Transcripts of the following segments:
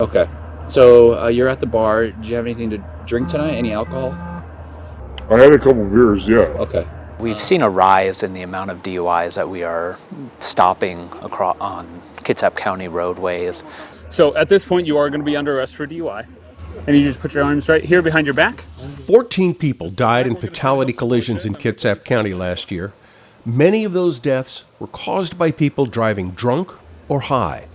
Okay. So you're at the bar. Did you have anything to drink tonight? Any alcohol? I had a couple beers, yeah. Okay. We've seen a rise in the amount of DUIs that we are stopping across on Kitsap County roadways. So at this point, you are going to be under arrest for DUI. And you just put your arms right here behind your back. 14 people died in fatality collisions in Kitsap County last year. Many of those deaths were caused by people driving drunk or high.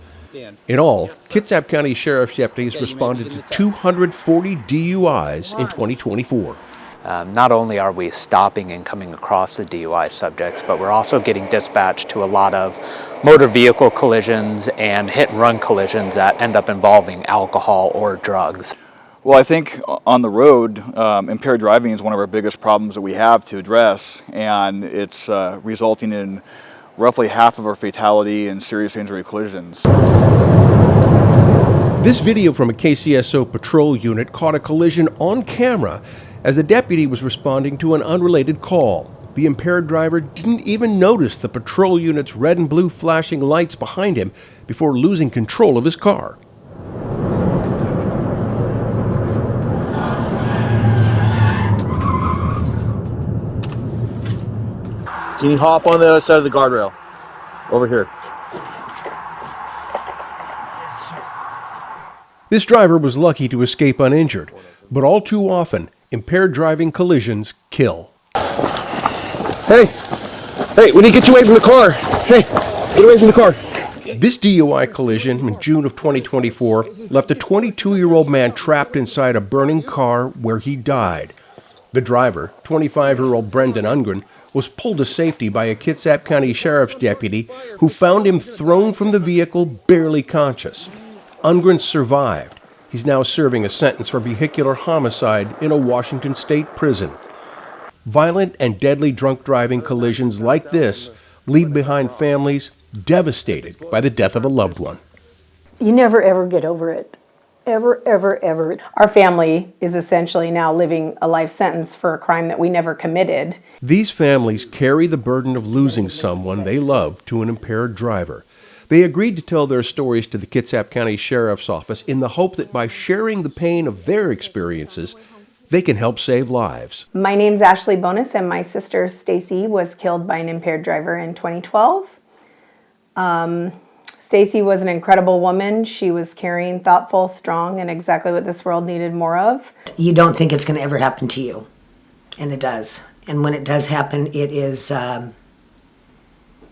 In all, Kitsap County Sheriff's deputies responded to 240 DUIs in 2024. Not only are we stopping and coming across the DUI subjects, but we're also getting dispatched to a lot of motor vehicle collisions and hit-and-run collisions that end up involving alcohol or drugs. Well, I think on the road, impaired driving is one of our biggest problems that we have to address, and it's resulting in roughly half of our fatality and serious injury collisions. This video from a KCSO patrol unit caught a collision on camera as the deputy was responding to an unrelated call. The impaired driver didn't even notice the patrol unit's red and blue flashing lights behind him before losing control of his car. Can you hop on the other side of the guardrail? Over here. This driver was lucky to escape uninjured, but all too often, impaired driving collisions kill. Hey, we need to get you away from the car. Hey, get away from the car. This DUI collision in June of 2024 left a 22-year-old man trapped inside a burning car where he died. The driver, 25-year-old Brendan Ungren, was pulled to safety by a Kitsap County Sheriff's deputy who found him thrown from the vehicle, barely conscious. Ungren survived. He's now serving a sentence for vehicular homicide in a Washington state prison. Violent and deadly drunk driving collisions like this leave behind families devastated by the death of a loved one. You never ever get over it. Ever, ever, ever. Our family is essentially now living a life sentence for a crime that we never committed. These families carry the burden of losing someone they love to an impaired driver. They agreed to tell their stories to the Kitsap County Sheriff's Office in the hope that by sharing the pain of their experiences, they can help save lives. My name's Ashley Bonus, and my sister Stacy was killed by an impaired driver in 2012. Stacy was an incredible woman. She was caring, thoughtful, strong, and exactly what this world needed more of. You don't think it's going to ever happen to you, and it does. And when it does happen, it is,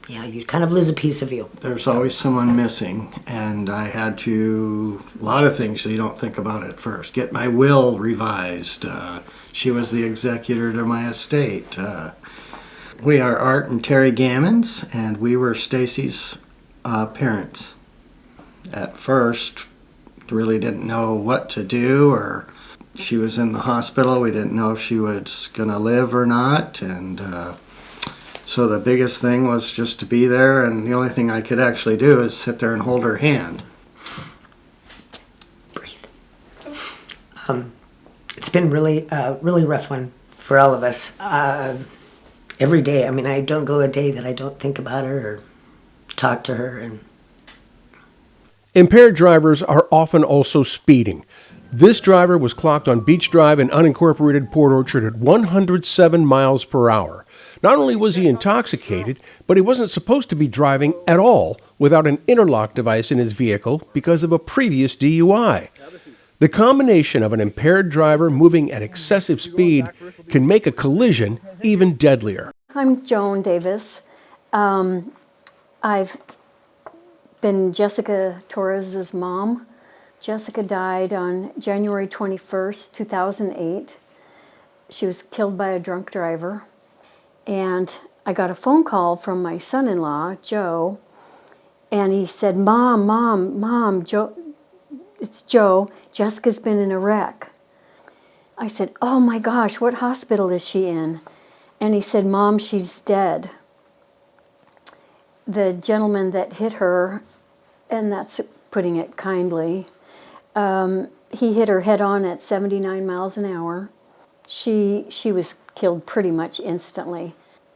you kind of lose a piece of you. There's always someone missing, and I had to, a lot of things you don't think about at first. Get my will revised. She was the executor to my estate. We are Art and Terry Gammons, and we were Stacy's parents. At first, really didn't know what to do, or she was in the hospital. We didn't know if she was going to live or not, and so the biggest thing was just to be there, and the only thing I could actually do is sit there and hold her hand. Breathe. It's been really rough one for all of us. Every day, I don't go a day that I don't think about her or talk to her. And impaired drivers are often also speeding. This driver was clocked on Beach Drive in unincorporated Port Orchard at 107 miles per hour. Not only was he intoxicated, but he wasn't supposed to be driving at all without an interlock device in his vehicle because of a previous DUI. The combination of an impaired driver moving at excessive speed can make a collision even deadlier. I'm Joan Davis. I've been Jessica Torres's mom. Jessica died on January 21st, 2008. She was killed by a drunk driver. And I got a phone call from my son-in-law, Joe, and he said, Mom, Joe, it's Joe. Jessica's been in a wreck. I said, oh my gosh, what hospital is she in? And he said, Mom, she's dead. The gentleman that hit her, and that's putting it kindly, he hit her head on at 79 miles an hour. She was killed pretty much instantly.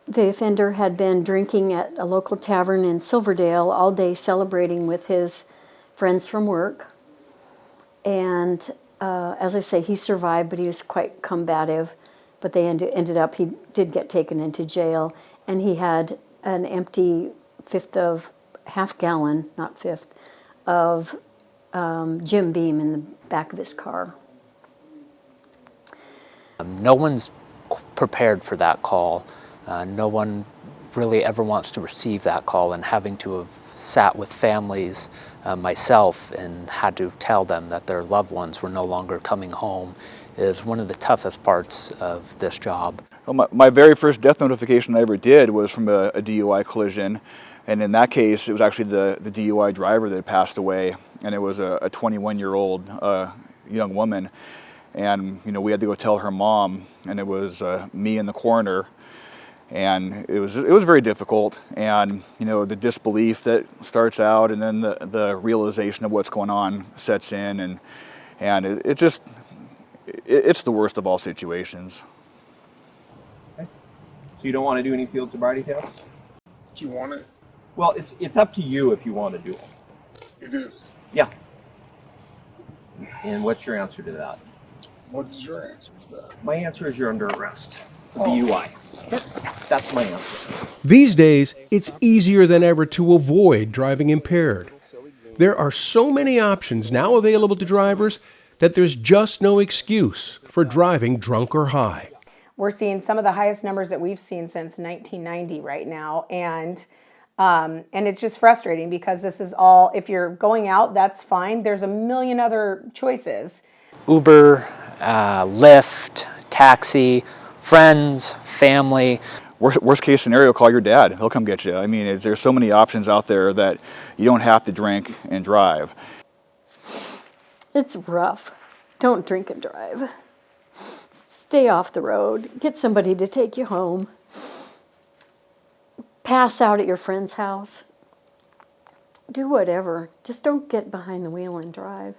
The offender had been drinking at a local tavern in Silverdale all day, celebrating with his friends from work. And as I say, he survived, but he was quite combative. But they ended up, he did get taken into jail, and he had an empty half gallon, not fifth, of Jim Beam in the back of his car. No one's prepared for that call. No one really ever wants to receive that call, and having to have sat with families myself and had to tell them that their loved ones were no longer coming home is one of the toughest parts of this job. Well, my very first death notification I ever did was from a DUI collision, and in that case it was actually the DUI driver that had passed away, and it was a 21-year-old young woman. And we had to go tell her mom, and it was me and the coroner, and it was very difficult. And the disbelief that starts out, and then the realization of what's going on sets in, and it's the worst of all situations. Okay. So you don't want to do any field sobriety tests? Do you want it? Well, it's up to you if you want to do them. It is. Yeah. And what's your answer to that? What is your answer to that? My answer is you're under arrest for DUI. That's my answer. These days, it's easier than ever to avoid driving impaired. There are so many options now available to drivers that there's just no excuse for driving drunk or high. We're seeing some of the highest numbers that we've seen since 1990 right now, and it's just frustrating because this is all, if you're going out, that's fine. There's a million other choices. Uber, Lyft, taxi, friends, family. Worst case scenario, call your dad. He'll come get you. I mean, there's so many options out there that you don't have to drink and drive. It's rough. Don't drink and drive. Stay off the road. Get somebody to take you home. Pass out at your friend's house. Do whatever. Just don't get behind the wheel and drive.